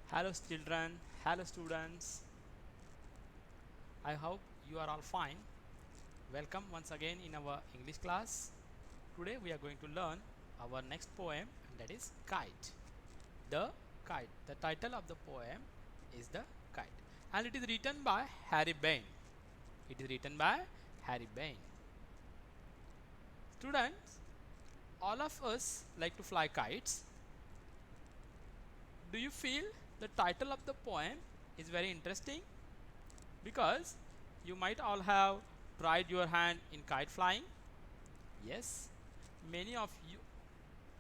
Hello children, hello students. I hope you are all fine. Welcome once again in our English class. Today we are going to learn our next poem, and that is Kite. The Kite. The title of the poem is The Kite, and it is written by Harry Bain. It is written by Harry Bain. Students, all of us like to fly kites. Do you feel the title of the poem is very interesting? Because you might all have tried your hand in kite flying. Yes, many of you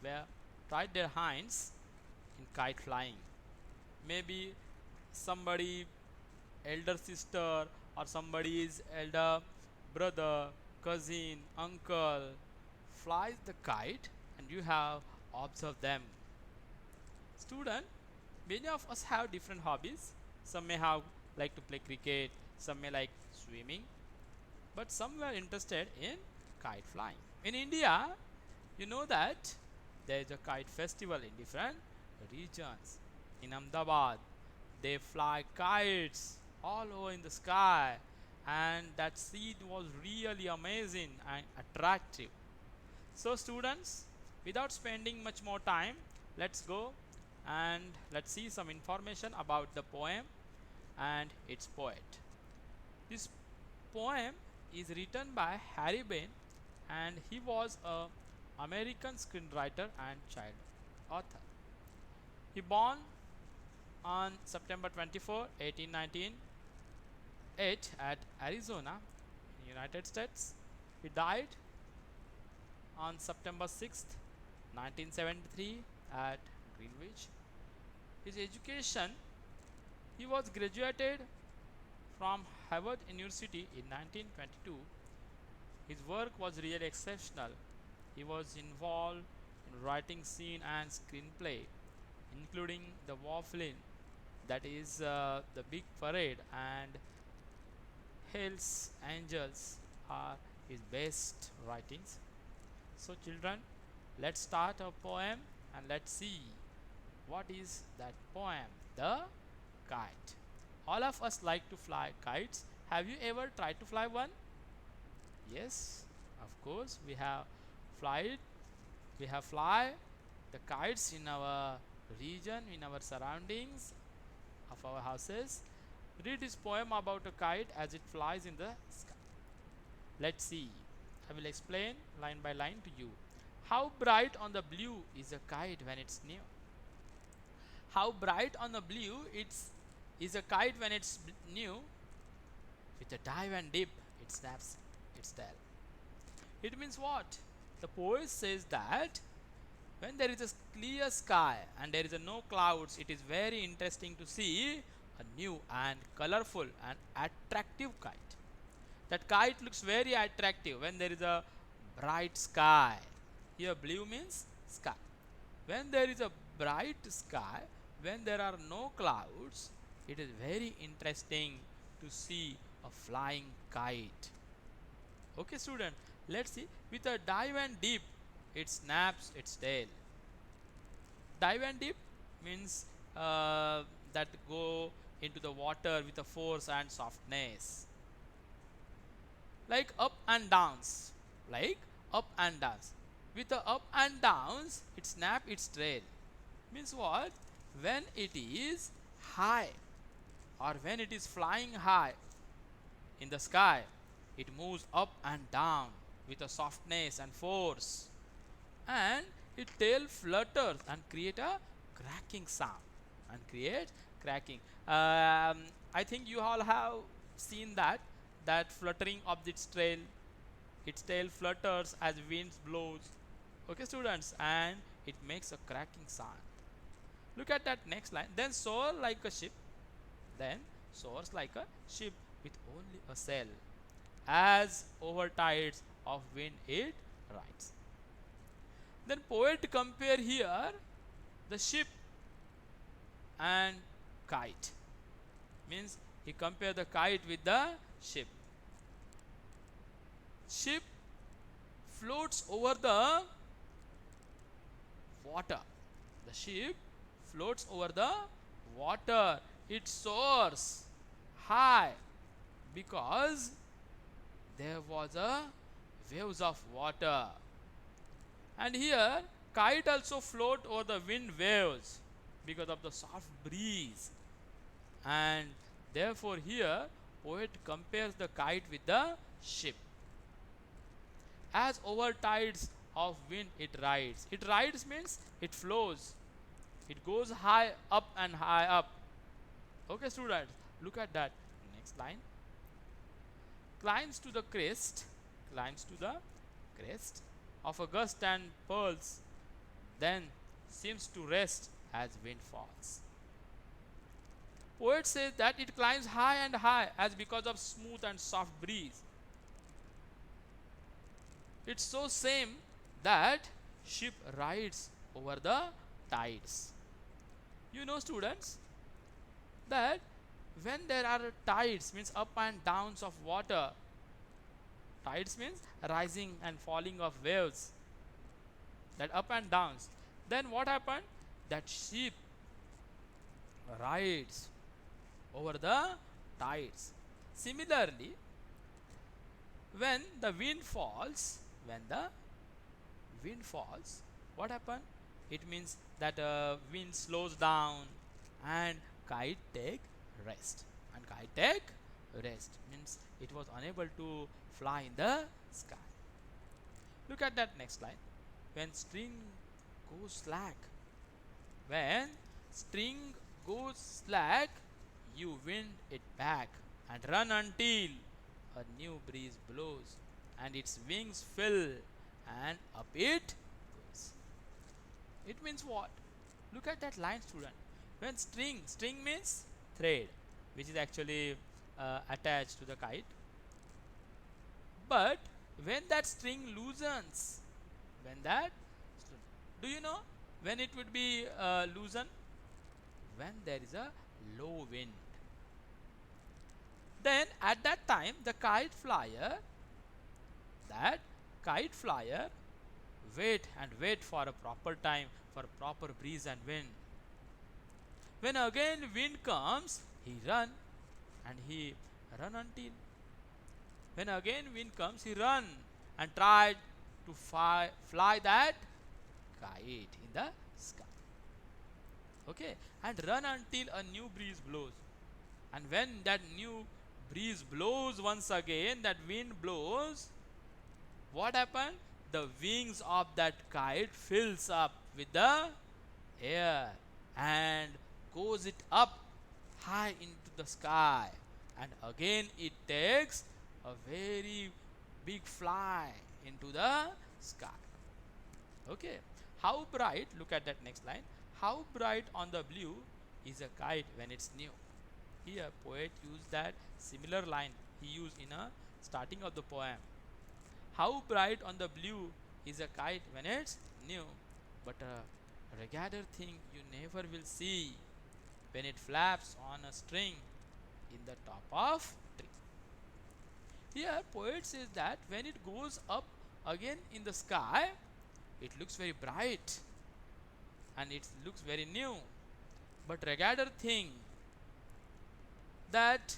were tried their hands in kite flying. Maybe somebody elder sister or somebody's elder brother, cousin, uncle flies the kite and you have observed them. Student, many of us have different hobbies. Some may have like to play cricket, some may like swimming, but some were interested in kite flying. In India, you know that there is a kite festival in different regions. In Ahmedabad, they fly kites all over in the sky, and that scene was really amazing and attractive. So, students, without spending much more time, let's go and let's see some information about the poem and its poet. This poem is written by Harry Bain, and he was a American screenwriter and child author. He born on September 24, 1898 at Arizona, United States. He died on September 6th, 1973 at Greenwich. His education, he was graduated from Harvard University in 1922. His work was really exceptional. He was involved in writing scene and screenplay, including the war film, that is the Big Parade and Hell's Angels are his best writings. So children, let's start a poem and let's see what is that poem. The Kite. All of us like to fly kites. Have you ever tried to fly one? Yes, of course. Flied. We have fly the kites in our region, in our surroundings of our houses. Read this poem about a kite as it flies in the sky. Let's see. I will explain line by line to you. How bright on the blue is a kite when it's new? How bright on the blue is a kite when it's new? With a dive and dip, it snaps its tail. It means what? The poet says that when there is a clear sky and there is a no clouds, it is very interesting to see a new and colorful and attractive kite. That kite looks very attractive when there is a bright sky. Here blue means sky. When there is a bright sky, when there are no clouds, it is very interesting to see a flying kite. Okay student, let's see. With a dive and dip, it snaps its tail. Dive and dip means that go into the water with a force and softness. Like up and downs. Like up and downs. With the up and downs, it snap its tail. Means what? When it is high or when it is flying high in the sky, it moves up and down with a softness and force, and its tail flutters and create a cracking sound and create cracking. I think you all have seen that fluttering of its tail flutters as winds blows. Okay students, and it makes a cracking sound. Look at that next line. Then soar like a ship, then soars like a ship with only a sail, as over tides of wind it rides. Then poet compare here the ship and kite. Means he compare the kite with the ship. Ship floats over the water. The ship floats over the water, it soars high because there was a waves of water. And here kite also float over the wind waves because of the soft breeze. And therefore here poet compares the kite with the ship. As over tides of wind it rides. It rides means it flows. It goes high up and high up. Okay students, look at that. Next line. Climbs to the crest, climbs to the crest of a gust and pearls, then seems to rest as wind falls. Poet says that it climbs high and high as because of smooth and soft breeze. It's so same that ship rides over the tides. You know students that when there are tides means up and downs of water, tides means rising and falling of waves, that up and downs, then what happened, that ship rides over the tides. Similarly, when the wind falls, when the wind falls, what happened, it means that wind slows down and kite take rest, and kite take rest means it was unable to fly in the sky. Look at that next line. When string goes slack, when string goes slack, you wind it back and run until a new breeze blows and its wings fill and up it goes. It means what? Look at that line student. When string means thread, which is actually attached to the kite, but when that string loosens, when that, do you know when it would be loosen? When there is a low wind. Then at that time the kite flyer, that kite flyer wait and wait for a proper time, for a proper breeze and wind. When again wind comes, he run and he run until, when again wind comes, he run and try to fly that kite in the sky. Okay, and run until a new breeze blows. And when that new breeze blows once again, that wind blows, what happened? The wings of that kite fills up with the air and goes it up high into the sky, and again it takes a very big fly into the sky. Okay, how bright, look at that next line, how bright on the blue is a kite when it's new. Here poet used that similar line he used in a starting of the poem. How bright on the blue is a kite when it's new, but a regader thing you never will see when it flaps on a string in the top of tree. Here poet says that when it goes up again in the sky, it looks very bright and it looks very new, but regader thing, that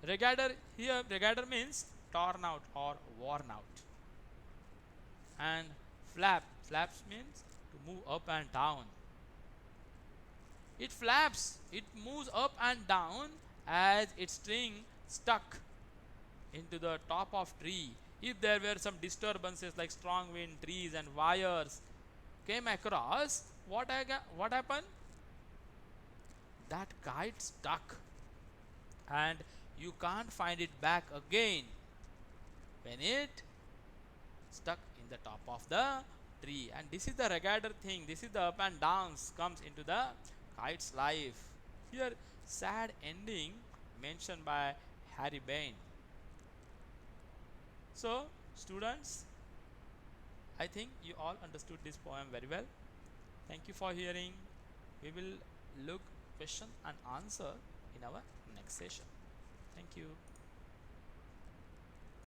regader, here regader means torn out or worn out, and flaps means to move up and down. It flaps, it moves up and down as its string stuck into the top of tree. If there were some disturbances like strong wind, trees and wires came across, what happened? That kite stuck and you can't find it back again when it stuck in the top of the tree. And this is the regader thing, this is the up and downs comes into the kite's life. Here sad ending mentioned by Harry Bain. So students, I think you all understood this poem very well. Thank you for hearing. We will look question and answer in our next session. Thank you.